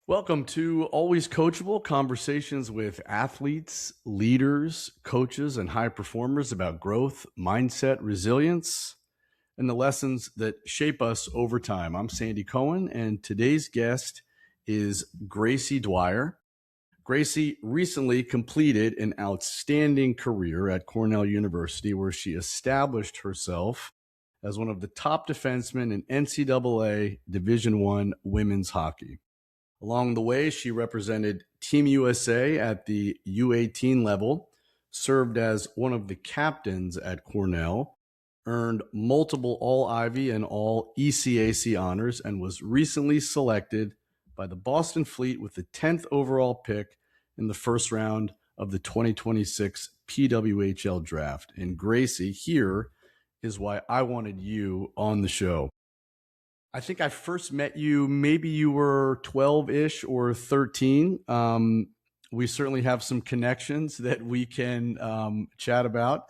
Welcome to Always Coachable, conversations with athletes, leaders, coaches, and high performers about growth, mindset, resilience, and the lessons that shape us over time. I'm Sandy Cohen, and today's guest is Gracie Dwyer. Gracie recently completed an outstanding career at Cornell University, where she established herself as one of the top defensemen in NCAA Division I women's hockey. Along the way, she represented Team USA at the U18 level, served as one of the captains at Cornell, earned multiple All-Ivy and All-ECAC honors, and was recently selected by the Boston Fleet with the 10th overall pick in the first round of the 2026 PWHL Draft. And Gracie, here is why I wanted you on the show. I think I first met you, maybe you were 12-ish or 13. We certainly have some connections that we can chat about.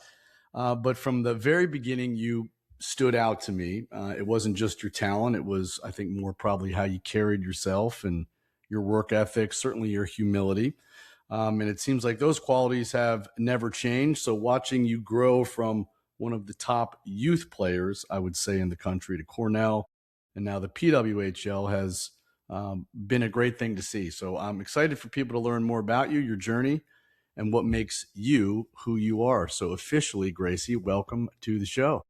But from the very beginning, you stood out to me. It wasn't just your talent. It was, I think, more probably how you carried yourself and your work ethic, certainly your humility. And it seems like those qualities have never changed. So watching you grow from one of the top youth players, I would say, in the country to Cornell, and now the PWHL has been a great thing to see. So I'm excited for people to learn more about you, your journey, and what makes you who you are. So officially, Gracie, welcome to the show.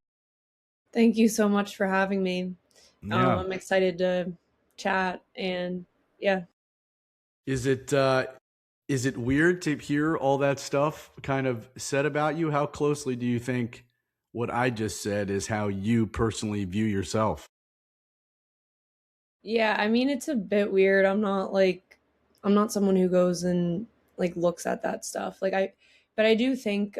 Thank you so much for having me. Yeah. I'm excited to chat and yeah. Is it weird to hear all that stuff kind of said about you? How closely do you think what I just said is how you personally view yourself? Yeah, I mean it's a bit weird. I'm not someone who goes and like looks at that stuff. But I do think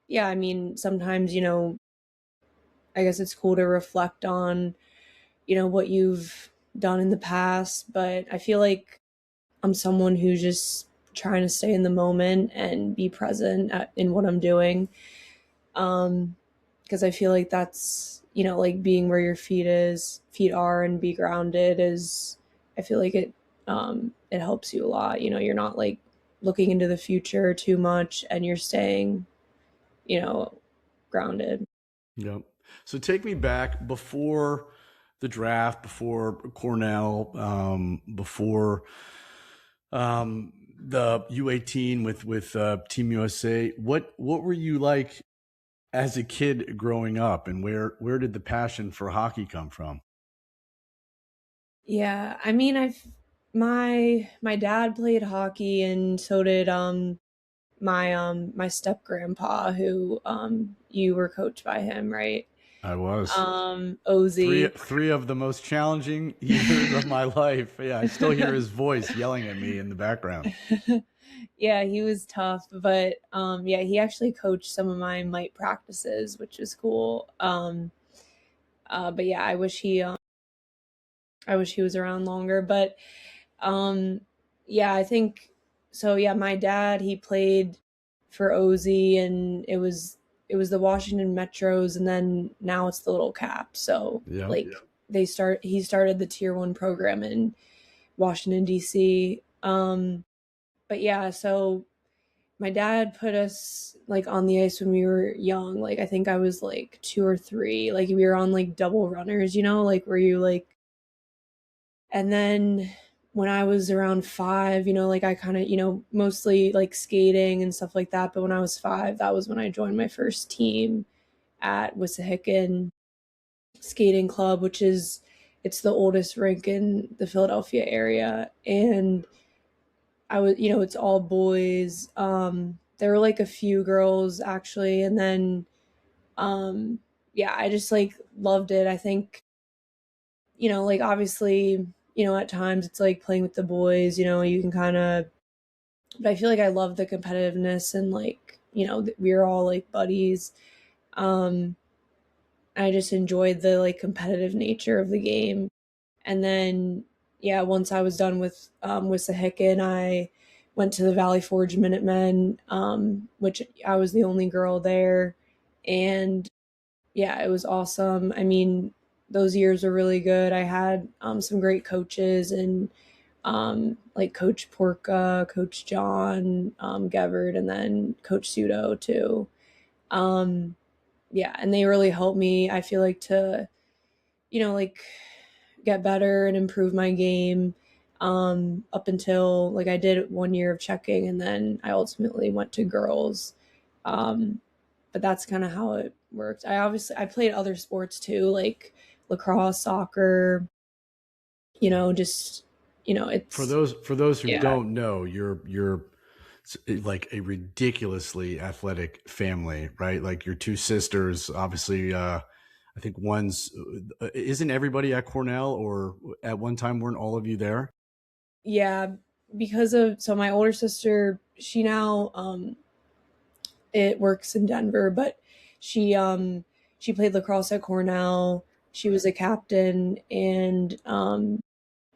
yeah, I mean sometimes, I guess it's cool to reflect on, what you've done in the past, but I feel like I'm someone who's just trying to stay in the moment and be present in what I'm doing. Because I feel like that's, like being where your feet are and be grounded is, I feel like it helps you a lot. You're not like looking into the future too much and you're staying, you know, grounded. Yep. So take me back before the draft, before Cornell, before the U18 with Team USA. What were you like as a kid growing up, and where did the passion for hockey come from? Yeah, I mean, my dad played hockey and so did my step grandpa who you were coached by him, right? I was three Ozzy. three of the most challenging years of my life. Yeah, I still hear his voice yelling at me in the background. Yeah, he was tough, but yeah, he actually coached some of my might practices, which was cool. But yeah, I wish he was around longer, but um yeah, I think so. Yeah, my dad, he played for Ozzy and it was the Washington Metros and then now it's the Little Caps. So Yeah. like he started the tier 1 program in Washington DC. But yeah, so my dad put us like on the ice when we were young. Like I think I was like 2 or 3. Like we were on like double runners, like where you like. And then when I was around 5, like I kind of, mostly like skating and stuff like that. But when I was 5, that was when I joined my first team at Wissahickon Skating Club, it's the oldest rink in the Philadelphia area. And I was, it's all boys. There were like a few girls actually. And then, yeah, I just like loved it. I think, like obviously, at times it's like playing with the boys, you can kind of, but I feel like I love the competitiveness and like, we're all like buddies. Um, I just enjoyed the like competitive nature of the game. And then, yeah, once I was done with Sahikin, I went to the Valley Forge Minutemen, which I was the only girl there. And yeah, it was awesome. I mean, those years were really good. I had some great coaches and like Coach Porca, Coach John, Gevard, and then Coach Sudo too. Um, yeah, and they really helped me, I feel like, to, like get better and improve my game, up until like I did 1 year of checking, and then I ultimately went to girls. Um, but that's kind of how it worked. I played other sports too, like lacrosse, soccer, just For it's those who yeah. don't know, you're like a ridiculously athletic family, right? Like your two sisters, obviously. I think one's isn't everybody at Cornell, or at one time weren't all of you there? Yeah, because of so my older sister, she now it works in Denver, but she she played lacrosse at Cornell. She was a captain, and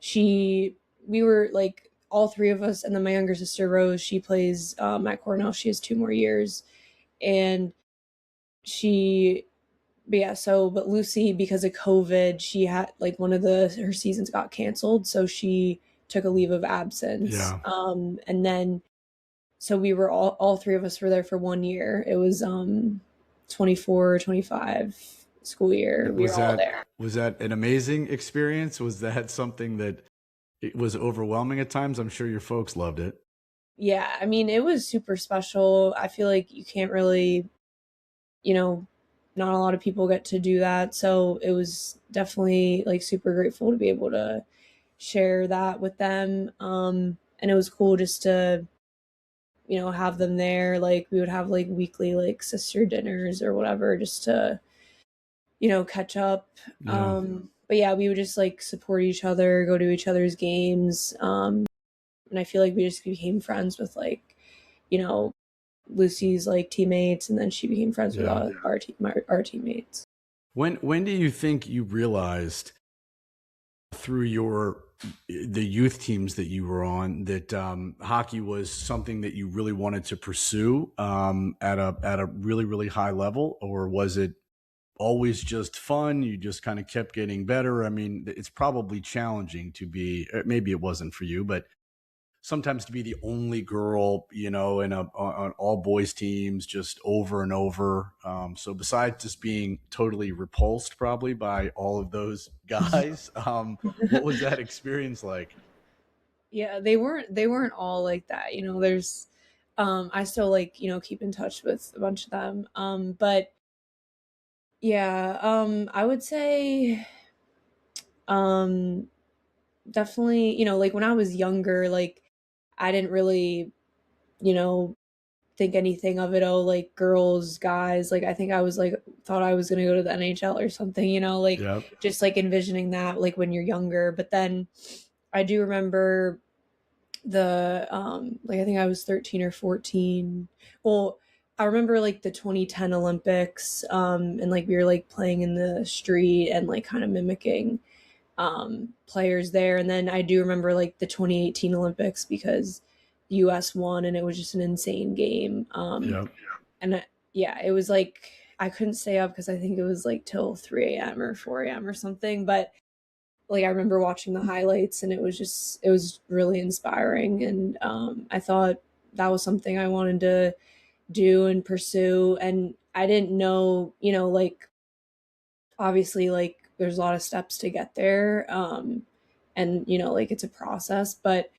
she we were like all three of us, and then my younger sister Rose, she plays at Cornell. She has 2 more years, and she but yeah, but Lucy, because of COVID, she had like one of her seasons got canceled, so she took a leave of absence. Yeah. And then so we were all three of us were there for 1 year. It was 24, 25 school year. We were Was all that there. was that an amazing experience? Was that something that it was overwhelming at times? I'm sure your folks loved it. Yeah, I mean, it was super special. I feel like you can't really, you know, not a lot of people get to do that. So it was definitely like super grateful to be able to share that with them. And it was cool just to, have them there. Like we would have like weekly like sister dinners or whatever just to, catch up. Yeah. But yeah, we would just like support each other, go to each other's games. And I feel like we just became friends with like, you know, Lucy's like teammates, and then she became friends with Yeah. our teammates. When do you think you realized through the youth teams that you were on that hockey was something that you really wanted to pursue at a really high level, or was it always just fun? You just kind of kept getting better. I mean, it's probably challenging to be. Maybe it wasn't for you, but sometimes to be the only girl, in on all boys teams just over and over. So besides just being totally repulsed probably by all of those guys, what was that experience like? Yeah, they weren't all like that. There's I still like, keep in touch with a bunch of them. But yeah, I would say um definitely, like when I was younger, like I didn't really, you know, think anything of it. Oh, like girls, guys. Like I think I was like thought I was gonna go to the NHL or something, like Yep. just like envisioning that like when you're younger. But then I do remember the like I think I was 13 or 14. Well, I remember like the 2010 Olympics, and like we were like playing in the street and like kind of mimicking players there. And then I do remember like the 2018 Olympics because the US won and it was just an insane game. Yep. And yeah, it was like I couldn't stay up because I think it was like till 3 a.m. or 4 a.m. or something. But like I remember watching the highlights and it was really inspiring. And I thought that was something I wanted to do and pursue. And I didn't know, like obviously like there's a lot of steps to get there. And like it's a process. But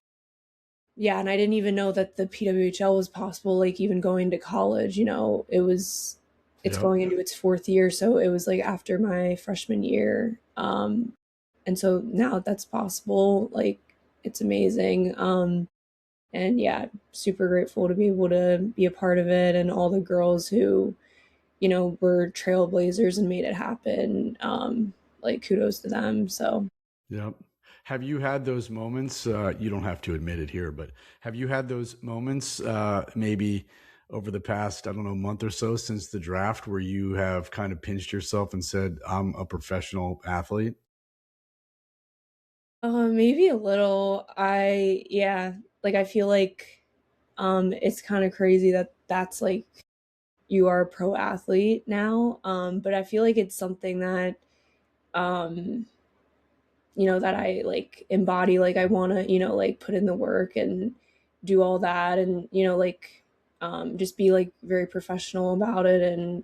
yeah, and I didn't even know that the PWHL was possible, like even going to college. It's Yep. going into its fourth year, so it was like after my freshman year. And so now that's possible, like it's amazing. And yeah, super grateful to be able to be a part of it, and all the girls who, were trailblazers and made it happen. Like kudos to them. So Yep. Have you had those moments? You don't have to admit it here, but have you had those moments, maybe over the past, I don't know, month or so since the draft, where you have kind of pinched yourself and said, "I'm a professional athlete"? maybe a little. Yeah, like I feel like it's kind of crazy that that's like you are a pro athlete now. But I feel like it's something that um that I like embody. Like I want to, like put in the work and do all that, and like just be like very professional about it, and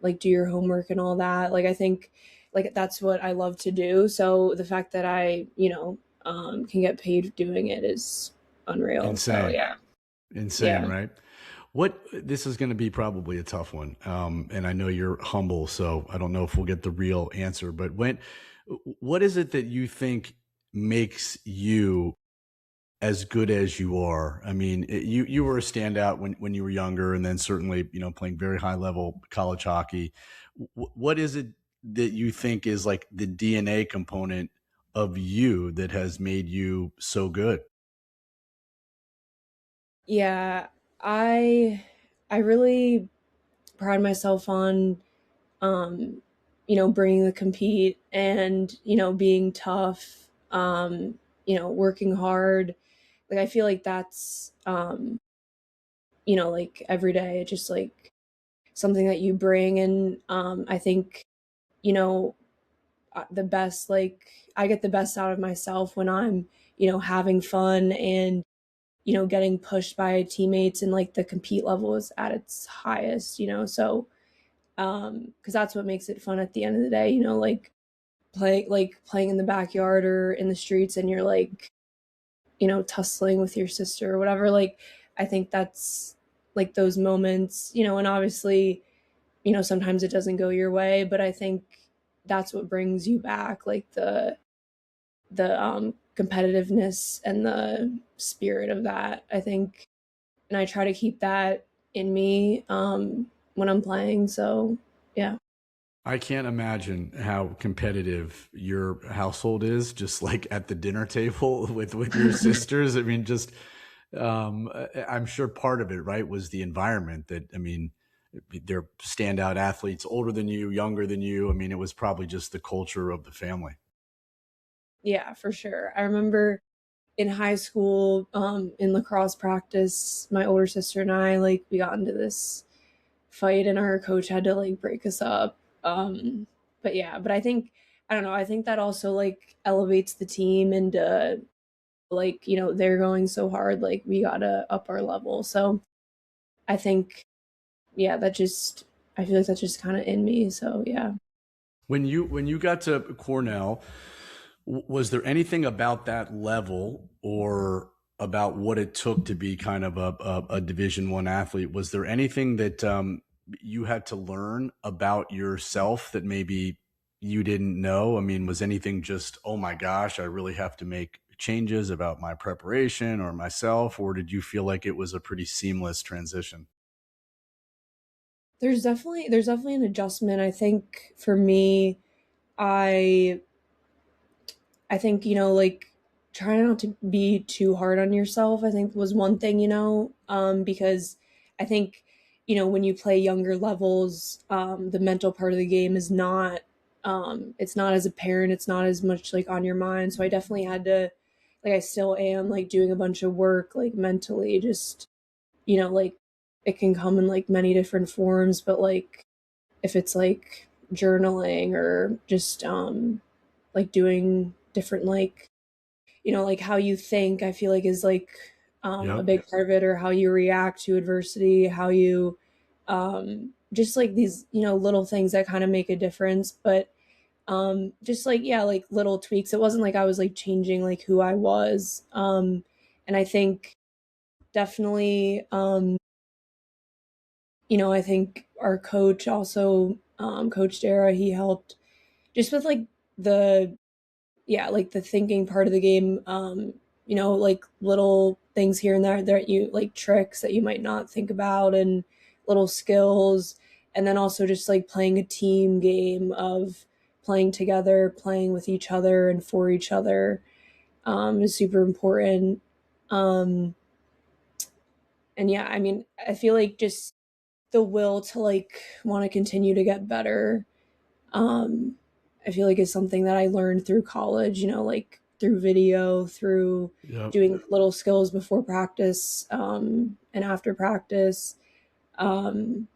like do your homework and all that. Like I think like that's what I love to do. So the fact that I, can get paid doing it is unreal. So Insane. yeah. Insane, Yeah. right? What this is going to be probably a tough one, and I know you're humble, so I don't know if we'll get the real answer. But what is it that you think makes you as good as you are? I mean, you were a standout when you were younger, and then certainly playing very high level college hockey. What is it that you think is like the DNA component of you that has made you so good? Yeah. I really pride myself on um bringing the compete, and being tough, working hard. Like I feel like that's like every day just like something that you bring. And I think you know the best, like I get the best out of myself when I'm having fun, and getting pushed by teammates, and like the compete level is at its highest. So because that's what makes it fun at the end of the day. Like playing in the backyard or in the streets, and you're like tussling with your sister or whatever. Like I think that's like those moments, and obviously sometimes it doesn't go your way, but I think that's what brings you back, like the competitiveness and the spirit of that, I think. And I try to keep that in me when I'm playing. So yeah. I can't imagine how competitive your household is, just like at the dinner table with your sisters. I mean, just I'm sure part of it, right, was the environment that, I mean, they're standout athletes, older than you, younger than you. I mean, it was probably just the culture of the family. Yeah, for sure. I remember in high school, in lacrosse practice, my older sister and I, like, we got into this fight, and our coach had to like break us up. But yeah, but I think, I don't know, I think that also like elevates the team, and like, they're going so hard, like we gotta up our level. So I think, yeah, that just, I feel like that's just kind of in me. So yeah. When you got to Cornell, was there anything about that level or about what it took to be kind of a Division One athlete? Was there anything that you had to learn about yourself that maybe you didn't know? I mean, was anything just, oh my gosh, I really have to make changes about my preparation or myself, or did you feel like it was a pretty seamless transition? There's definitely an adjustment. I think for me, I I think, like trying not to be too hard on yourself, I think was one thing, because I think, when you play younger levels, the mental part of the game is not, it's not as apparent, it's not as much like on your mind. So I definitely had to, like, I still am like doing a bunch of work, like mentally, just, like it can come in like many different forms, but like if it's like journaling, or just, like doing different like like how you think, I feel like is like a Yep. big part of it, or how you react to adversity, how you just like these little things that kind of make a difference. But just like, yeah, like little tweaks. It wasn't like I was like changing like who I was. And I think definitely I think our coach also, Coach Dara, he helped just with like the, yeah, like the thinking part of the game, like little things here and there that you like, tricks that you might not think about, and little skills. And then also just like playing a team game of playing together, playing with each other and for each other, is super important. Um, and yeah, I mean, I feel like just the will to like want to continue to get better, um, I feel like is something that I learned through college, like through video, through Yep. doing little skills before practice, and after practice. Um,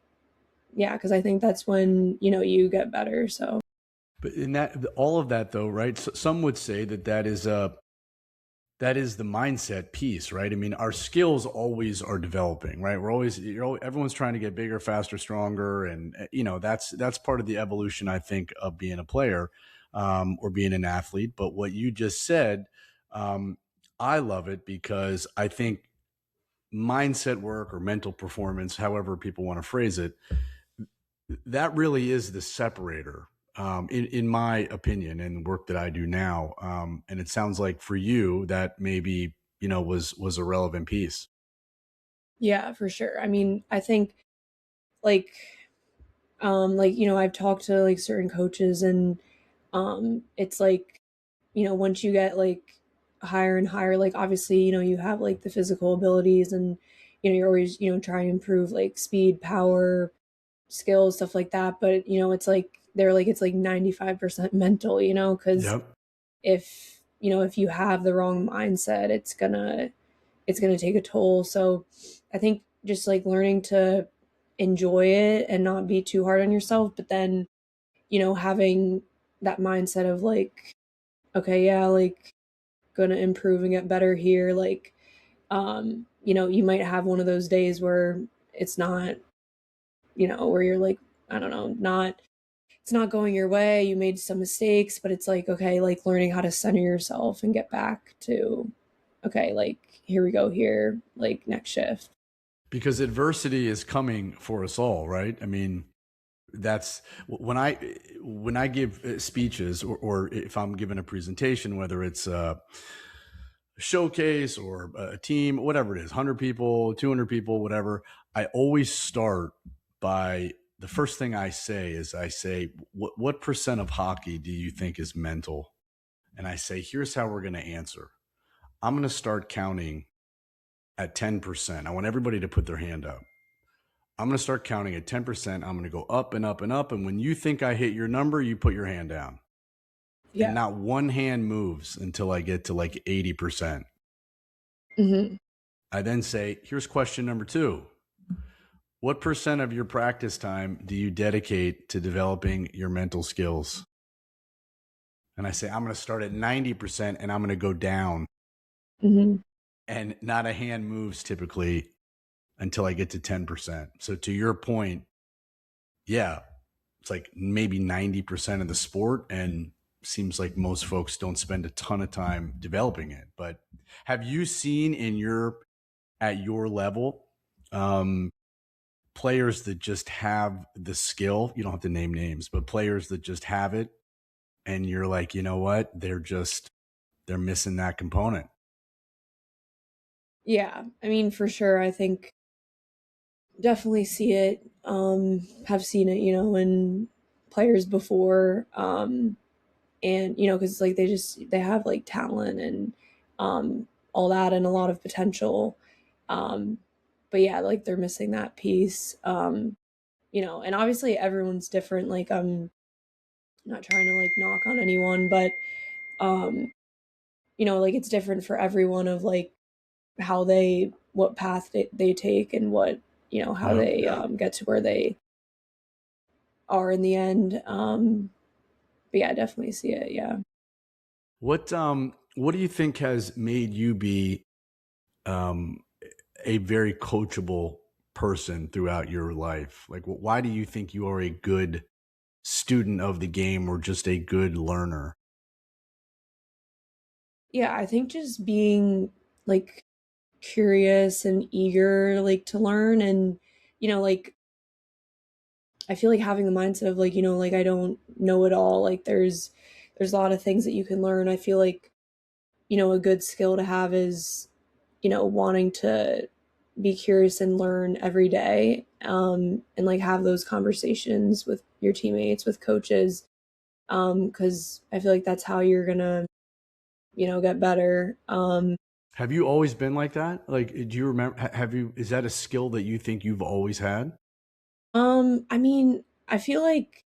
yeah, because I think that's when, you get better. So But in that, all of that though, right? So some would say that that is the mindset piece, right? I mean, our skills always are developing, right? Everyone's trying to get bigger, faster, stronger, and that's part of the evolution, I think, of being a player or being an athlete. But what you just said, um, I love it because I think mindset work or mental performance, however people want to phrase it, that really is the separator, in my opinion, and the work that I do now. And it sounds like for you that maybe was a relevant piece. Yeah, for sure. I mean, I think like I've talked to like certain coaches, and it's like, once you get like higher and higher, like obviously, you have like the physical abilities, and you're always, trying to improve like speed, power, skills, stuff like that. But it's like they're like it's like 95% mental, because Yep. if you have the wrong mindset, it's gonna take a toll. So I think just like learning to enjoy it and not be too hard on yourself, but then, having that mindset of like, okay, yeah, like gonna improve and get better here. Like, you might have one of those days where it's not, where you're like, I don't know, not it's not going your way. You made some mistakes, but it's like, okay, like learning how to center yourself and get back to, okay, like here we go here, like next shift. Because adversity is coming for us all, right? I mean, that's when I give speeches, or if I'm giving a presentation, whether it's a showcase or a team, whatever it is, 100 people, 200 people, whatever, I always start by the first thing I say, what percent of hockey do you think is mental? And I say, here's how we're going to answer. I'm going to start counting at 10%. I want everybody to put their hand up. I'm going to start counting at 10%. I'm going to go up and up and up. And when you think I hit your number, you put your hand down. And Yeah. not one hand moves until I get to like 80%. Hmm. I then say, here's question number 2. What percent of your practice time do you dedicate to developing your mental skills? And I say, I'm going to start at 90% and I'm going to go down. Hmm. And not a hand moves typically until I get to 10%. So to your point, yeah, it's like maybe 90% of the sport, and seems like most folks don't spend a ton of time developing it. But have you seen at your level, um, players that just have the skill? You don't have to name names, but players that just have it, and you're like, you know what? They're missing that component. Yeah. I mean, for sure. I think definitely see it. Have seen it, in players before. And because like they have like talent and all that and a lot of potential. Um, but yeah, like they're missing that piece. And obviously everyone's different. Like I'm not trying to like knock on anyone, but um, like it's different for everyone of like what path they take and what, how Yep. they get to where they are in the end. But yeah, I definitely see it. Yeah. What do you think has made you be um a very coachable person throughout your life? Like, why do you think you are a good student of the game or just a good learner? Yeah, I think just being like curious and eager like to learn, and like I feel like having the mindset of like, like I don't know it all. Like there's a lot of things that you can learn. I feel like, a good skill to have is, wanting to be curious and learn every day. And like have those conversations with your teammates, with coaches. Because I feel like that's how you're gonna, get better. Have you always been like that? Like, do you remember? Is that a skill that you think you've always had? I mean, I feel like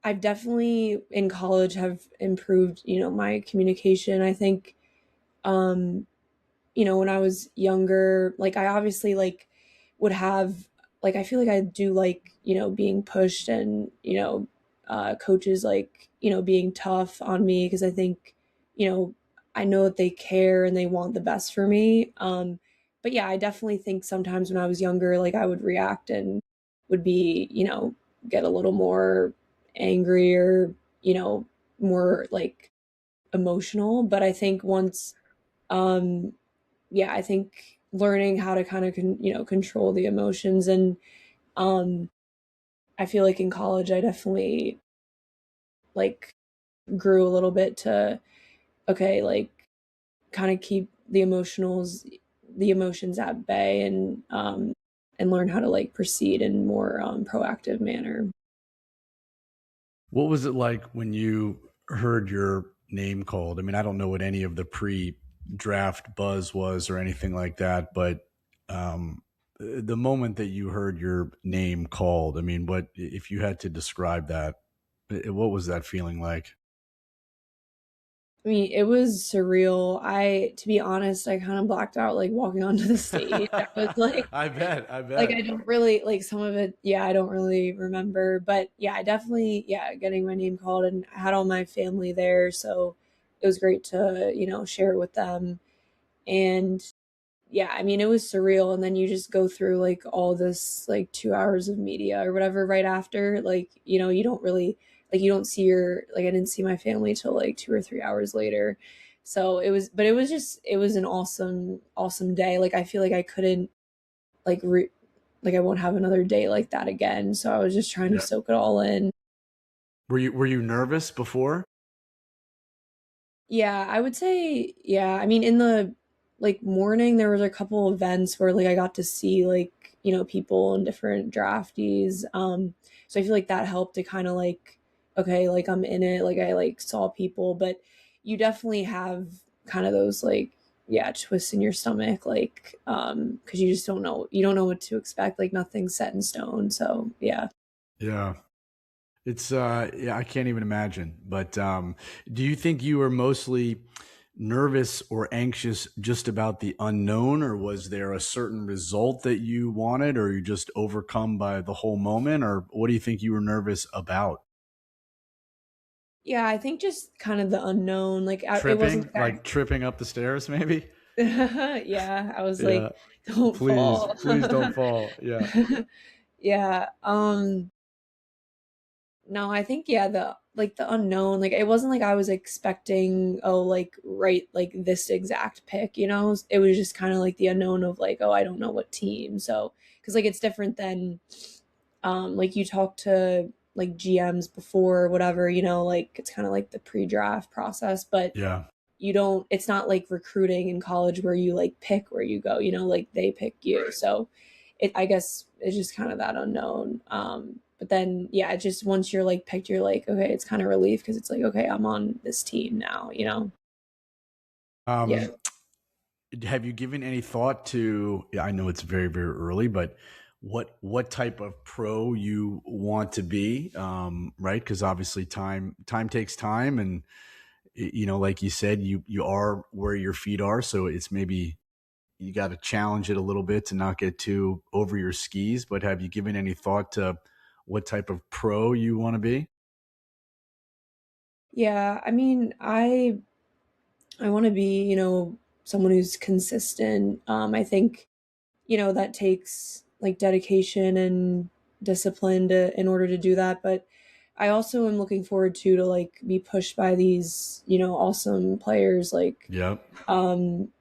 I've definitely in college have improved, my communication. I think, um, when I was younger, like I obviously like would have like I feel like I do like, being pushed and, coaches like, being tough on me because I think, you know, I know that they care and they want the best for me. But yeah, I definitely think sometimes when I was younger, like I would react and would be, get a little more angry or, more like emotional. But I think once, um, yeah, I think learning how to kind of, control the emotions and, um, I feel like in college, I definitely like grew a little bit to, okay, like kind of keep the emotions at bay and learn how to like proceed in more proactive manner. What was it like when you heard your name called? I mean, I don't know what any of the pre-draft buzz was or anything like that, but the moment that you heard your name called, I mean, what if you had to describe that? What was that feeling like? I mean, it was surreal. To be honest, I kind of blacked out like walking onto the stage. I was like, I bet. I I bet. don't really like some of it. Yeah, I don't really remember, but yeah, I definitely, yeah, getting my name called and I had all my family there. So it was great to, share it with them. And yeah, I mean, it was surreal. And then you just go through like all this like 2 hours of media or whatever right after. Like, you don't really like you don't see I didn't see my family till like 2 or 3 hours later. So but it was an awesome, awesome day. Like I feel like I couldn't like like I won't have another day like that again. So I was just trying to Yeah. soak it all in. Were you nervous before? Yeah, I would say, yeah. I mean, in the like morning, there was a couple events where like I got to see like, people and different draftees. So I feel like that helped to kind of like, okay, like I'm in it, like I like saw people, but you definitely have kind of those like, yeah, twists in your stomach, like, because you don't know what to expect, like nothing's set in stone. So yeah. Yeah. It's yeah, I can't even imagine. But do you think you were mostly nervous or anxious just about the unknown, or was there a certain result that you wanted, or you just overcome by the whole moment, or what do you think you were nervous about? Yeah, I think just kind of the unknown. Like it wasn't Tripping, like like tripping up the stairs, maybe? yeah, I was Yeah. like, "Don't Please, fall." please don't fall. Yeah. Yeah, no, I think, yeah, the unknown, like, it wasn't like I was expecting, oh, like, right, like, this exact pick, It was just kinda like the unknown of, like, oh, I don't know what team, so because like, it's different than, like, you talk to, like, GMs before or whatever, like, it's kinda like the pre-draft process, but Yeah. you don't it's not like recruiting in college where you like pick where you go, like they pick you. So I guess it's just kind of that unknown. But then yeah, it just once you're like picked, you're like, okay, it's kind of relief because it's like, okay, I'm on this team now. Yeah. Um, have you given any thought to, yeah, I know it's very, very early, but what type of pro you want to be, right? Because obviously time takes time, and like you said, you are where your feet are, so it's maybe you got to challenge it a little bit to not get too over your skis. But have you given any thought to what type of pro you want to be? Yeah. I mean, I want to be, someone who's consistent. I think, that takes like dedication and discipline in order to do that. But I also am looking forward to like be pushed by these, awesome players like, Yep. um,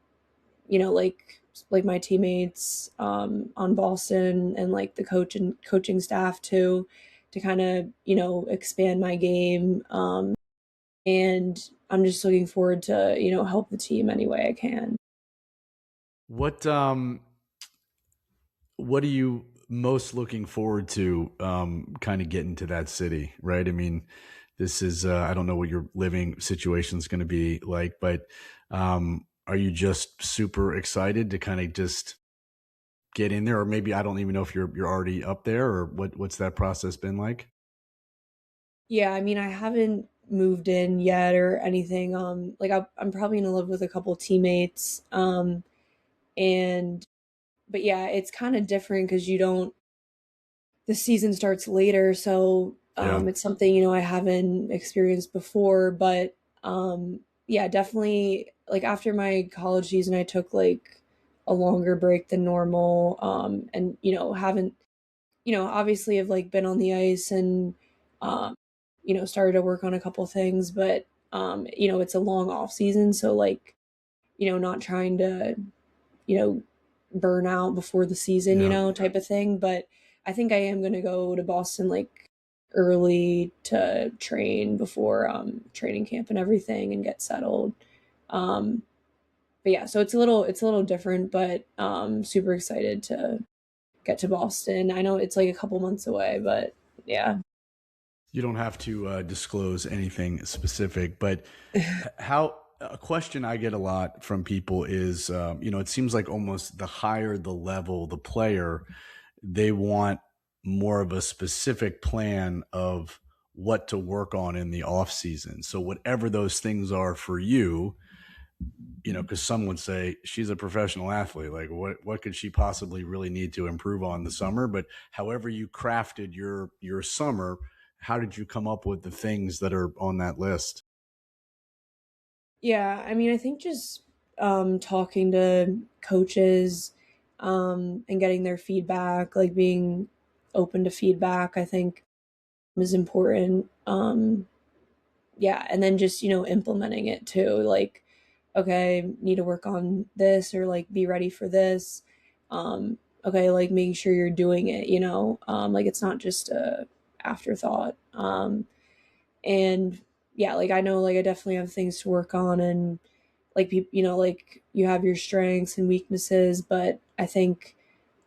like my teammates on Boston and like the coaching staff too, to kind of, expand my game. And I'm just looking forward to, help the team any way I can. What what are you most looking forward to, kind of getting to that city, right? I mean, this is I don't know what your living situation is going to be like, but are you just super excited to kind of just get in there, or maybe I don't even know if you're already up there, or what's that process been like? Yeah, I mean, I haven't moved in yet or anything. Like I'm probably gonna live with a couple teammates. And but yeah, it's kind of different because you don't. The season starts later, so Yeah. It's something, I haven't experienced before, but yeah, definitely like after my college season, I took like a longer break than normal. And, haven't, obviously have like been on the ice and, um, started to work on a couple things, but, it's a long off season. So like, not trying to, you know, burn out before the season, Yeah. type of thing. But I think I am gonna go to Boston like early to train before training camp and everything and get settled. Um but yeah, so it's a little different, but super excited to get to Boston. I know it's like a couple months away, but yeah. You don't have to disclose anything specific, but how a question I get a lot from people is, it seems like almost the higher the level, the player, they want more of a specific plan of what to work on in the off season. So whatever those things are for you, because some would say she's a professional athlete. Like, what could she possibly really need to improve on the summer? But however you crafted your summer, how did you come up with the things that are on that list? Yeah, I mean, I think just talking to coaches and getting their feedback, like being open to feedback, I think is important. Yeah, and then just, implementing it too. Like, okay, need to work on this or like be ready for this. Okay, like making sure you're doing it, like it's not just a afterthought. And yeah, like I know like I definitely have things to work on and like people, like you have your strengths and weaknesses, but I think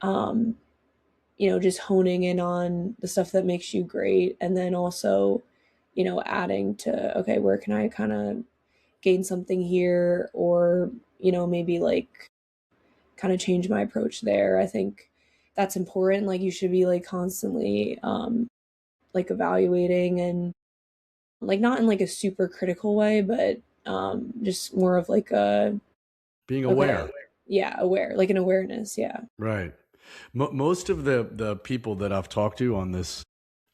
um just honing in on the stuff that makes you great and then also, adding to okay, where can I kind of gain something here or, maybe like kind of change my approach there. I think that's important. Like you should be like constantly like evaluating and like not in like a super critical way, but just more of like a Being okay, aware. yeah, aware, like an awareness, yeah. Right. Most of the people that I've talked to on this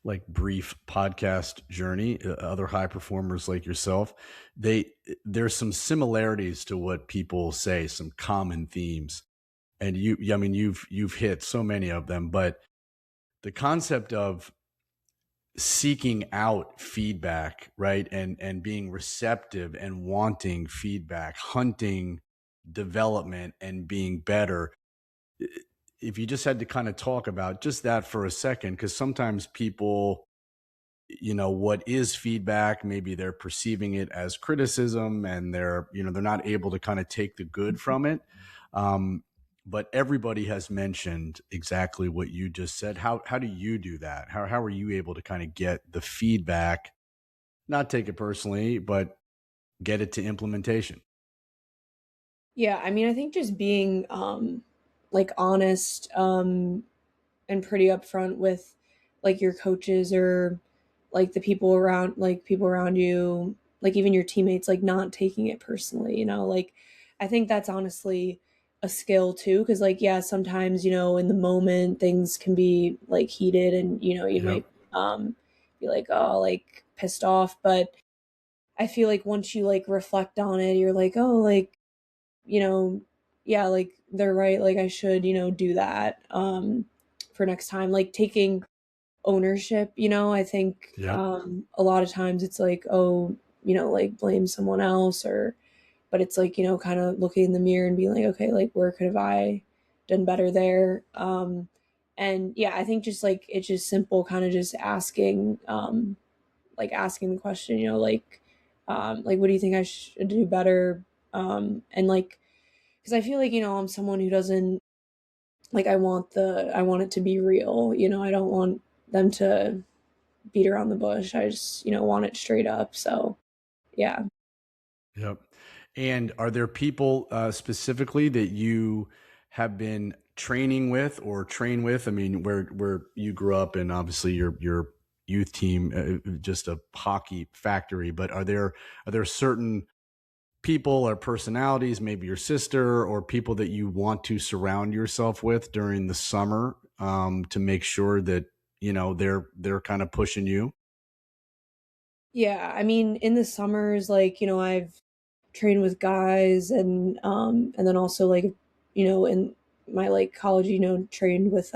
like brief podcast journey, other high performers like yourself, they there's some similarities to what people say, some common themes. And I mean, you've hit so many of them, but the concept of seeking out feedback, right? And being receptive and wanting feedback, hunting development and being better. If you just had to kind of talk about just that for a second, because sometimes people, what is feedback? Maybe they're perceiving it as criticism and they're not able to kind of take the good from it. Um, but everybody has mentioned exactly what you just said. How do you do that? How are you able to kind of get the feedback, not take it personally, but get it to implementation? Yeah, I mean, I think just being like honest and pretty upfront with like your coaches or like the people around you, like even your teammates, like not taking it personally, like I think that's honestly a skill too because like yeah, sometimes, in the moment things can be like heated and you Yep. might be like oh like pissed off, but I feel like once you like reflect on it, you're like oh like you know, yeah, like they're right. Like I should, do that for next time. Like taking ownership, I think Yep. a lot of times it's like, oh, like blame someone else or but it's like, kind of looking in the mirror and being like, okay, like where could have I done better there? And yeah, I think just like it's just simple kind of just asking like asking the question, like what do you think I should do better? And like because I feel like, I'm someone who doesn't like I want it to be real, I don't want them to beat around the bush. I just, want it straight up. So, yeah. Yep. And are there people specifically that you have been training with or train with? I mean, where you grew up, and obviously your youth team, just a hockey factory. But are there certain people or personalities, maybe your sister, or people that you want to surround yourself with during the summer to make sure that they're kind of pushing you? Yeah, I mean, in the summers, like, I've trained with guys and then also like, in my like college, trained with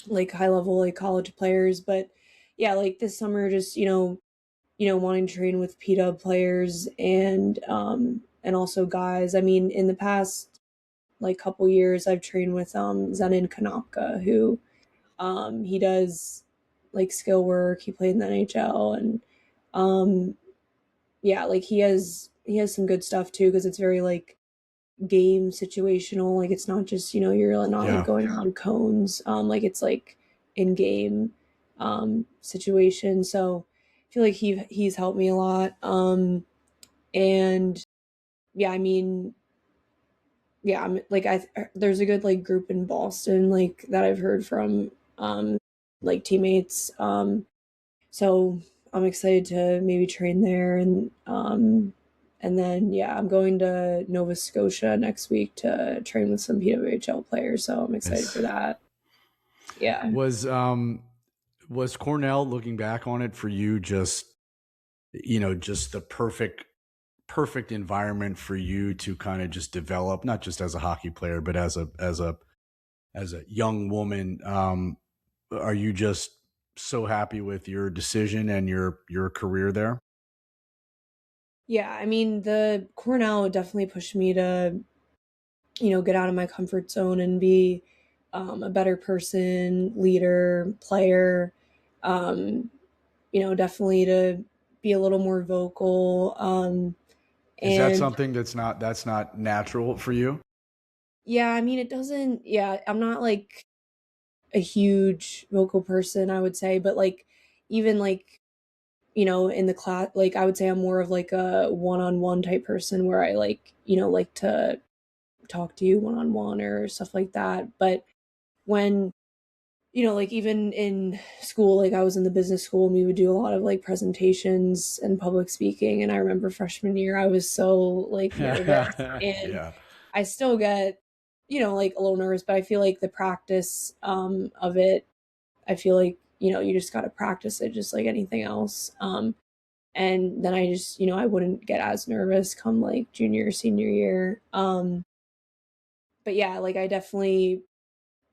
like high level like college players. But yeah, like this summer just, wanting to train with PW players and also guys. I mean, in the past like couple years I've trained with Zenon Konopka, who he does like skill work. He played in the NHL and um yeah, like he has some good stuff too because it's very like game situational. Like it's not just, you're not like Yeah. going around cones. Like it's like in game situation. So I feel like he's helped me a lot. And yeah, I mean, yeah, I'm like there's a good like group in Boston like that I've heard from like teammates. So I'm excited to maybe train there and then yeah, I'm going to Nova Scotia next week to train with some PWHL players, so I'm excited for It's, that. Yeah. was was Cornell, looking back on it, for you just, just the perfect environment for you to kind of just develop, not just as a hockey player, but as a young woman? Are you just so happy with your decision and your career there? Yeah, I mean, the Cornell definitely pushed me to, get out of my comfort zone and be a better person, leader, player. Um, definitely to be a little more vocal. Is that And something that's not natural for you? yeah, I mean, it doesn't, yeah, I'm not like a huge vocal person, I would say, but like even like, in the class, like I would say I'm more of like a one-on-one type person where I like, like to talk to you one-on-one or stuff like that. But when, like even in school, like I was in the business school and we would do a lot of like presentations and public speaking. And I remember freshman year, I was so like nervous and Yeah. I still get, like a little nervous, but I feel like the practice of it, I feel like, you just got to practice it just like anything else. And then I just, I wouldn't get as nervous come like junior, senior year. But yeah, like I definitely,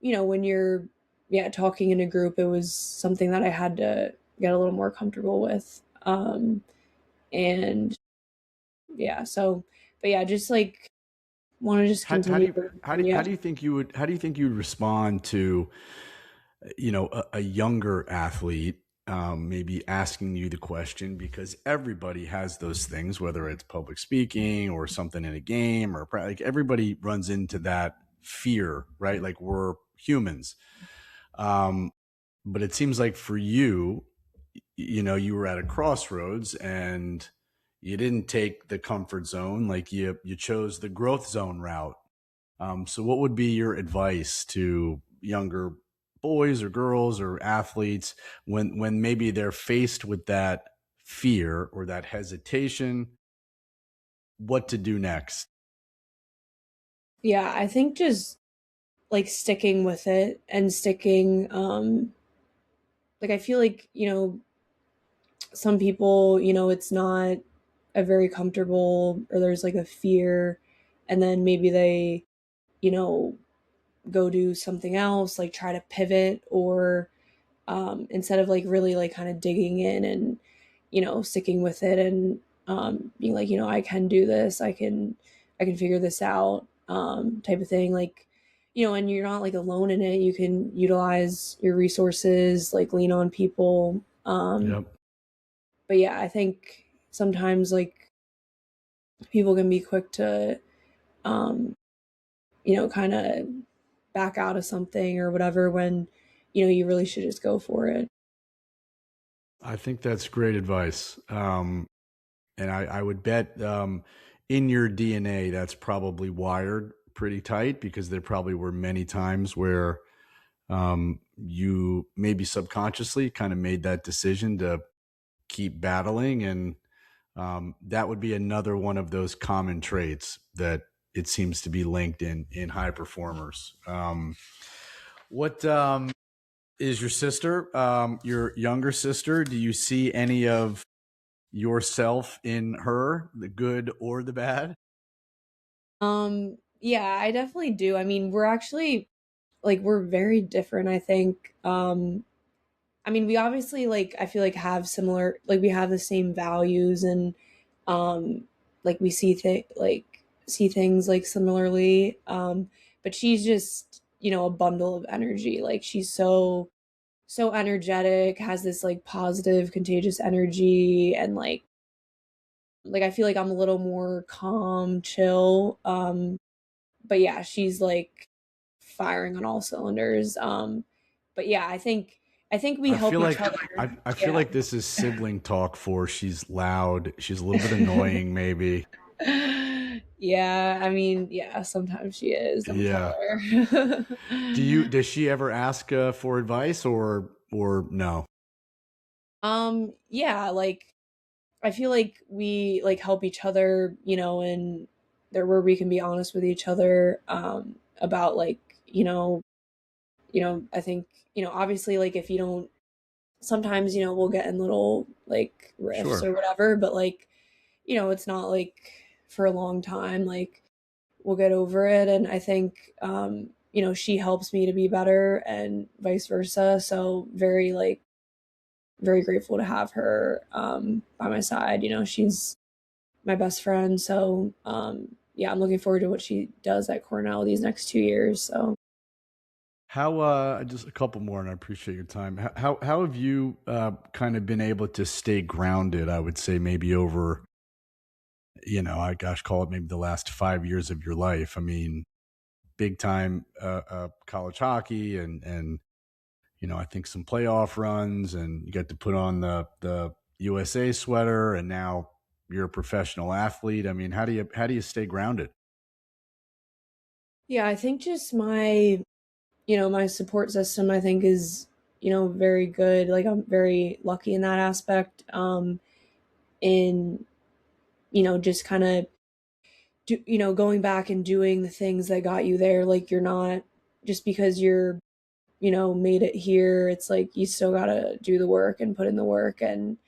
when you're, yeah, talking in a group, it was something that I had to get a little more comfortable with. And yeah, so, but yeah, just like want to just How do continue. you Yeah. how do you think you would respond to, a younger athlete, maybe asking you the question? Because everybody has those things, whether it's public speaking or something in a game or like everybody runs into that fear, right? Like we're humans. Um, but it seems like for you, you were at a crossroads and you didn't take the comfort zone, like you chose the growth zone route. So what would be your advice to younger boys or girls or athletes when maybe they're faced with that fear or that hesitation, what to do next? Yeah, I think just like sticking with it and sticking, like I feel like, some people, it's not a very comfortable or there's like a fear and then maybe they, you know, go do something else, like try to pivot or instead of like really like kind of digging in and, sticking with it and being like, I can do this, I can figure this out, type of thing. Like, and you're not like alone in it. You can utilize your resources, like lean on people. Yep. But yeah, I think sometimes like people can be quick to, um, kind of back out of something or whatever when, you really should just go for it. I think that's great advice. And I would bet, in your DNA, that's probably wired pretty tight, because there probably were many times where, you maybe subconsciously kind of made that decision to keep battling. And that would be another one of those common traits that it seems to be linked in high performers. What is your sister, your younger sister? Do you see any of yourself in her, the good or the bad? Yeah, I definitely do. I mean, we're actually like we're very different, I think. I mean, we obviously like I feel like have similar like we have the same values and um like we see things like similarly. But she's just, a bundle of energy. Like she's so energetic, has this like positive contagious energy and like I feel like I'm a little more calm, chill. But yeah, she's like firing on all cylinders. But yeah, I think we I help feel each like other. I feel Yeah. like this is sibling talk for she's loud, she's a little bit annoying maybe. Yeah, I mean, yeah, sometimes she is. Don't tell Yeah. her. Does she ever ask for advice or no? Yeah, like I feel like we like help each other, and there where we can be honest with each other about like, I think, obviously like if you don't sometimes, we'll get in little like riffs Sure. or whatever, but like, it's not like for a long time, like we'll get over it. And I think, she helps me to be better and vice versa. So very like, very grateful to have her by my side. She's my best friend. So, yeah, I'm looking forward to what she does at Cornell these next 2 years. So, How just a couple more, and I appreciate your time. How have you kind of been able to stay grounded? I would say maybe over, I gosh, call it maybe the last 5 years of your life. I mean, big time college hockey, and I think some playoff runs, and you got to put on the USA sweater, and now you're a professional athlete. I mean, how do you stay grounded? yeah, I think just my support system, I think is, very good. Like I'm very lucky in that aspect. In, just kind of going back and doing the things that got you there. Like you're not just because you're, made it here, it's like you still gotta do the work and put in the work. And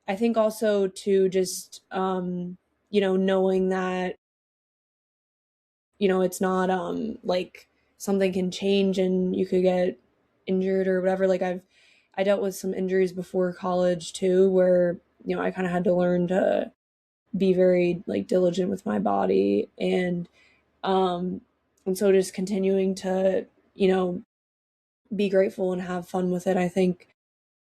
I think also to just, knowing that, it's not like something can change and you could get injured or whatever. Like I dealt with some injuries before college too, where, I kind of had to learn to be very like diligent with my body um and so just continuing to, be grateful and have fun with it, I think,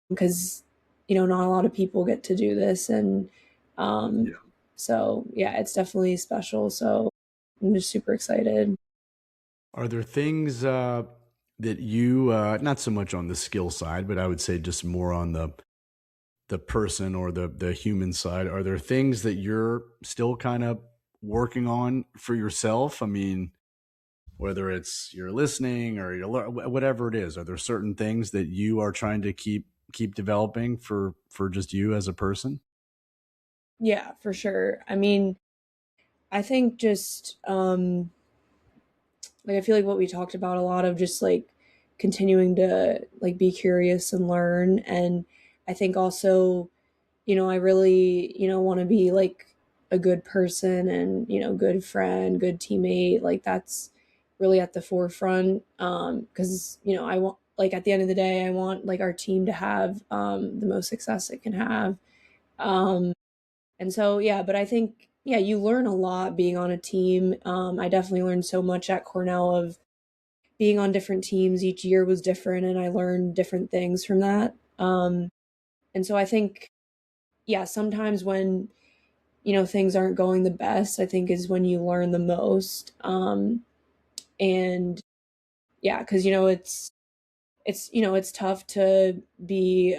because, not a lot of people get to do this. And um so yeah, it's definitely special. So I'm just super excited. Are there things that you, not so much on the skill side, but I would say just more on the person or the human side? Are there things that you're still kind of working on for yourself? I mean, whether it's you're listening or whatever it is, are there certain things that you are trying to keep developing for just you as a person? Yeah, for sure. I mean, I think just like I feel like what we talked about a lot of just like continuing to like be curious and learn. And I think also, I really, want to be like a good person and, good friend, good teammate. Like that's really at the forefront. Cause, I want like at the end of the day, I want like our team to have the most success it can have. Um and so, yeah, but I think, yeah, you learn a lot being on a team. I definitely learned so much at Cornell of being on different teams. Each year was different, and I learned different things from that. And so I think, yeah, sometimes when, things aren't going the best, I think is when you learn the most. And yeah, because, it's tough to be,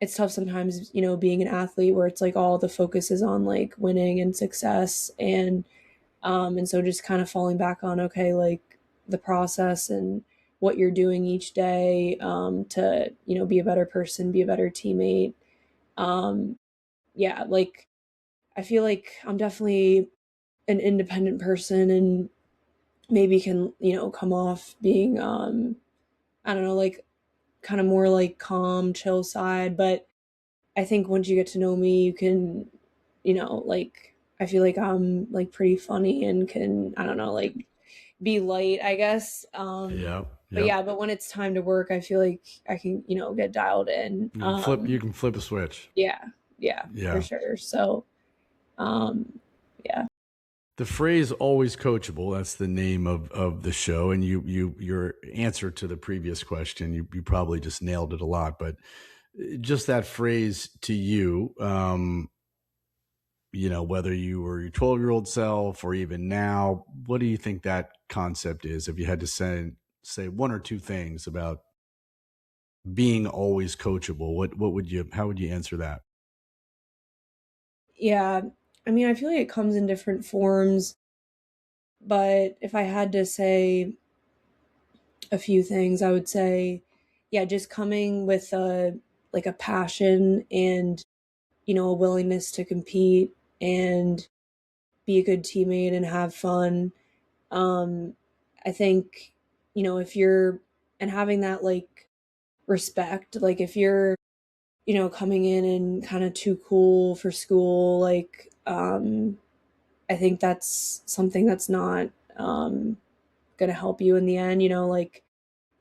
it's tough sometimes, being an athlete where it's like all the focus is on like winning and success. And so just kind of falling back on, okay, like the process and what you're doing each day to, be a better person, be a better teammate. Um, yeah, like I feel like I'm definitely an independent person and maybe can, come off being, I don't know, like kind of more like calm, chill side. But I think once you get to know me, you can, like, I feel like I'm like pretty funny and can, I don't know, like be light, I guess. Yeah. But Yep. yeah, but when it's time to work, I feel like I can, get dialed in. You can flip a switch. Yeah, yeah, for Yeah. sure. So, yeah. The phrase "always coachable," that's the name of the show, and your answer to the previous question, you probably just nailed it a lot, but just that phrase to you, whether you were your 12-year-old self or even now, what do you think that concept is? If you had to say one or two things about being always coachable, how would you answer that? Yeah. I mean, I feel like it comes in different forms, but if I had to say a few things, I would say, yeah, just coming with a passion and, a willingness to compete and be a good teammate and have fun. Um, I think, if you're, and having that like respect, like if you're, coming in and kind of too cool for school, like, I think that's something that's not going to help you in the end, like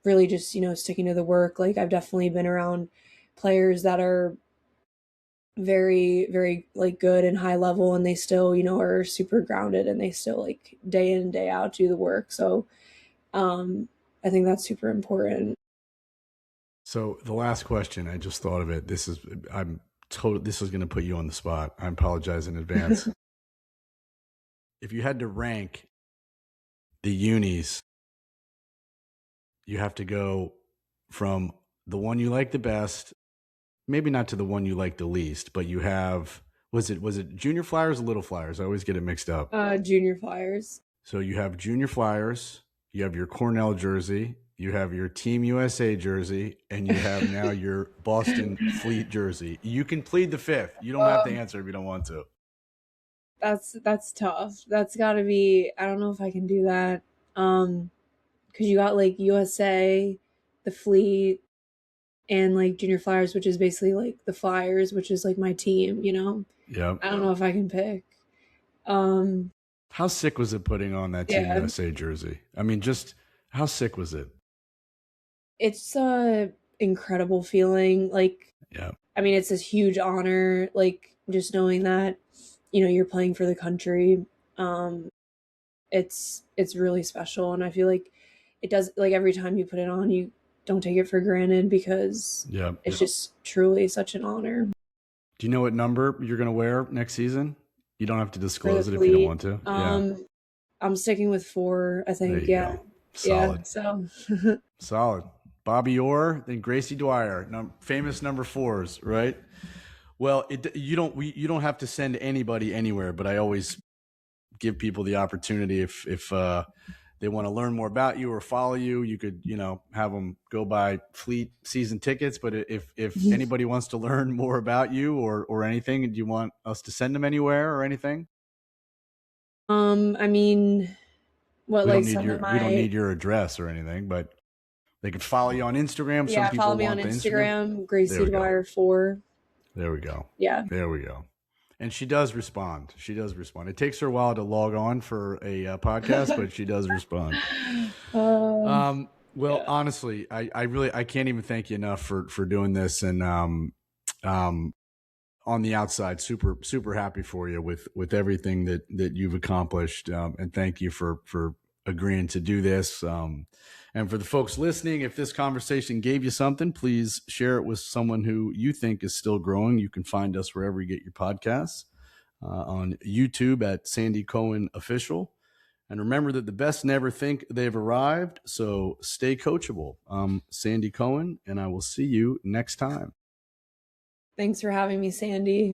really just, sticking to the work. Like I've definitely been around players that are very, very like good and high level and they still, are super grounded and they still like day in, day out do the work. So I think that's super important. So the last question, I just thought of it. This is going to put you on the spot. I apologize in advance. If you had to rank the unis, you have to go from the one you like the best, maybe not to the one you like the least, but you have, was it Junior Flyers or Little Flyers? I always get it mixed up. Junior Flyers. So you have Junior Flyers, you have your Cornell jersey, you have your Team USA jersey, and you have now your Boston Fleet jersey. You can plead the fifth. You don't have to answer if you don't want to. That's tough. That's got to be. I don't know if I can do that. Because you got like USA, the Fleet, and like Junior Flyers, which is basically like the Flyers, which is like my team. Yeah. I don't know if I can pick. Um, How sick was it putting on that Team yeah, USA jersey? I mean, just how sick was it? it's a incredible feeling. Like, Yeah. I mean, it's this huge honor. Like, just knowing that, you're playing for the country. Um, it's really special, and I feel like it does. Like every time you put it on, you don't take it for granted because Yeah. it's just truly such an honor. Do you know what number you're going to wear next season? You don't have to For the disclose it if you don't Fleet. want to. Yeah. I'm sticking with 4, I There think. you Yeah. go. Yeah. Solid. So Solid. Bobby Orr, then Gracie Dwyer, famous number 4s, right? Well, you don't have to send anybody anywhere, but I always give people the opportunity if they want to learn more about you or follow you, you could have them go buy Fleet season tickets. But if anybody wants to learn more about you or anything, do you want us to send them anywhere or anything? I mean, what, like some of We don't my, need your address or anything, but they could follow you on Instagram. Some yeah, follow people me on want the Instagram. Instagram, There Gracie we go. Dwyer 4. There we go. Yeah. There we go. And she does respond. She does respond. It takes her a while to log on for a podcast, but she does respond. Well, Yeah. honestly, I can't even thank you enough for doing this. And on the outside, super happy for you with everything that you've accomplished. And thank you for agreeing to do this. And for the folks listening, if this conversation gave you something, please share it with someone who you think is still growing. You can find us wherever you get your podcasts, on YouTube at Sandy Cohen Official. And remember that the best never think they've arrived. So stay coachable. I'm Sandy Cohen, and I will see you next time. Thanks for having me, Sandy.